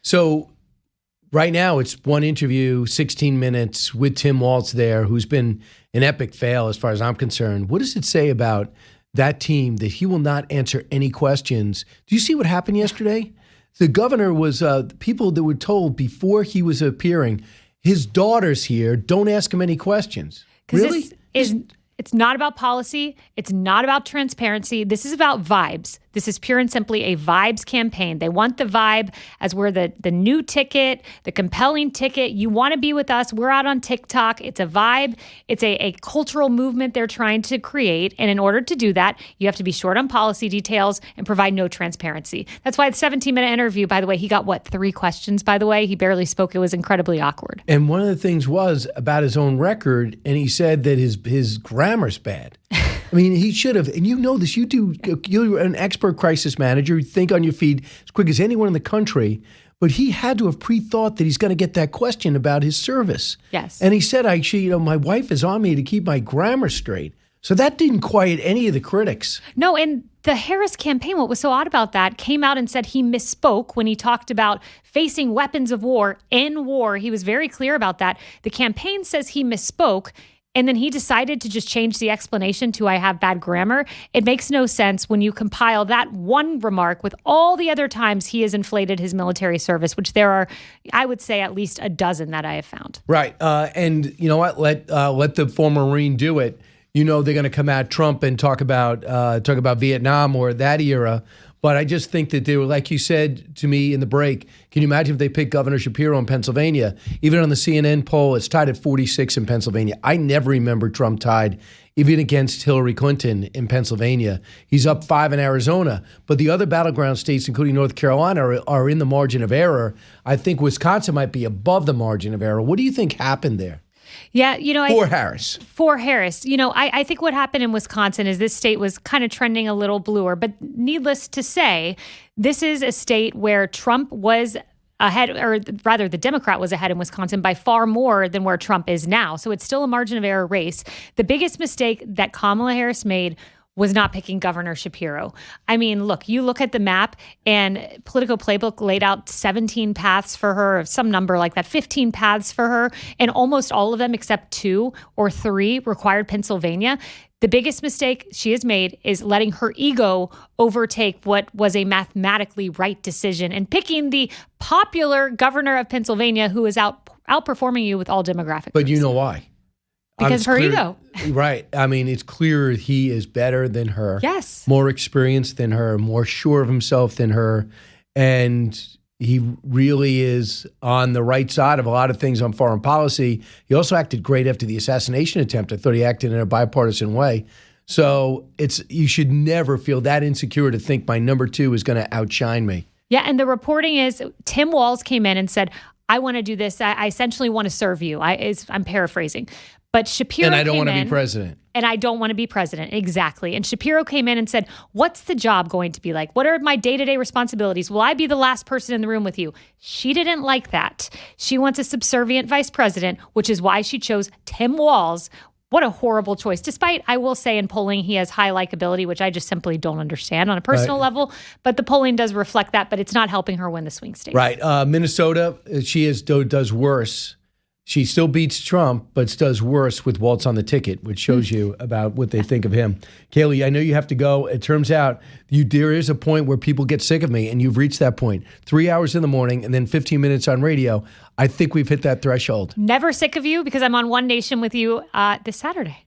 So right now it's one interview, 16 minutes with Tim Walz there, who's been an epic fail as far as I'm concerned. What does it say about that team that he will not answer any questions? Do you see what happened yesterday? The governor was, people that were told before he was appearing, his daughter's here, don't ask him any questions. Really? It's not about policy. It's not about transparency. This is about vibes. This is pure and simply a vibes campaign. They want the vibe as we're the new ticket, the compelling ticket. You want to be with us. We're out on TikTok. It's a vibe. It's a cultural movement they're trying to create. And in order to do that, you have to be short on policy details and provide no transparency. That's why the 17-minute interview, by the way, he got, 3 questions, by the way? He barely spoke. It was incredibly awkward. And one of the things was about his own record, and he said that his grammar's bad. I mean, he should have, and you know this, you're an expert crisis manager, you think on your feet as quick as anyone in the country, but he had to have pre-thought that he's going to get that question about his service. Yes. And he said, my wife is on me to keep my grammar straight. So that didn't quiet any of the critics. No, and the Harris campaign, what was so odd about that, came out and said he misspoke when he talked about facing weapons of war in war. He was very clear about that. The campaign says he misspoke. And then he decided to just change the explanation to I have bad grammar. It makes no sense when you compile that one remark with all the other times he has inflated his military service, which there are, I would say, at least a dozen that I have found. Right. And you know what? Let the former Marine do it. You know they're going to come at Trump and talk about Vietnam or that era. But I just think that they were, like you said to me in the break, can you imagine if they picked Governor Shapiro in Pennsylvania? Even on the CNN poll, it's tied at 46 in Pennsylvania. I never remember Trump tied even against Hillary Clinton in Pennsylvania. He's up 5 in Arizona. But the other battleground states, including North Carolina, are in the margin of error. I think Wisconsin might be above the margin of error. What do you think happened there? Yeah, For Harris. I think what happened in Wisconsin is this state was kind of trending a little bluer. But needless to say, this is a state where Trump was ahead, or rather the Democrat was ahead in Wisconsin by far more than where Trump is now. So it's still a margin of error race. The biggest mistake that Kamala Harris made was not picking Governor Shapiro. I mean, look, you look at the map and Politico Playbook laid out 17 paths for her, or some number like that, 15 paths for her, and almost all of them except 2 or 3 required Pennsylvania. The biggest mistake she has made is letting her ego overtake what was a mathematically right decision and picking the popular governor of Pennsylvania who is outperforming you with all demographic But groups. You know why? Because her ego. Right. I mean, it's clear he is better than her. Yes. More experienced than her, more sure of himself than her. And he really is on the right side of a lot of things on foreign policy. He also acted great after the assassination attempt. I thought he acted in a bipartisan way. So you should never feel that insecure to think my number 2 is going to outshine me. Yeah, and the reporting is Tim Walz came in and said, I want to do this. I essentially want to serve you. I'm paraphrasing. But Shapiro And I don't want to be president. And I don't want to be president. Exactly. And Shapiro came in and said, what's the job going to be like? What are my day-to-day responsibilities? Will I be the last person in the room with you? She didn't like that. She wants a subservient vice president, which is why she chose Tim Walz. What a horrible choice. Despite, I will say in polling, he has high likability, which I just simply don't understand on a personal level. But the polling does reflect that, but it's not helping her win the swing state. Right. Minnesota, she does worse. She still beats Trump, but does worse with Walz on the ticket, which shows you about what they think of him. Kayleigh, I know you have to go. It turns out there is a point where people get sick of me, and you've reached that point. 3 hours in the morning and then 15 minutes on radio. I think we've hit that threshold. Never sick of you because I'm on One Nation with you this Saturday.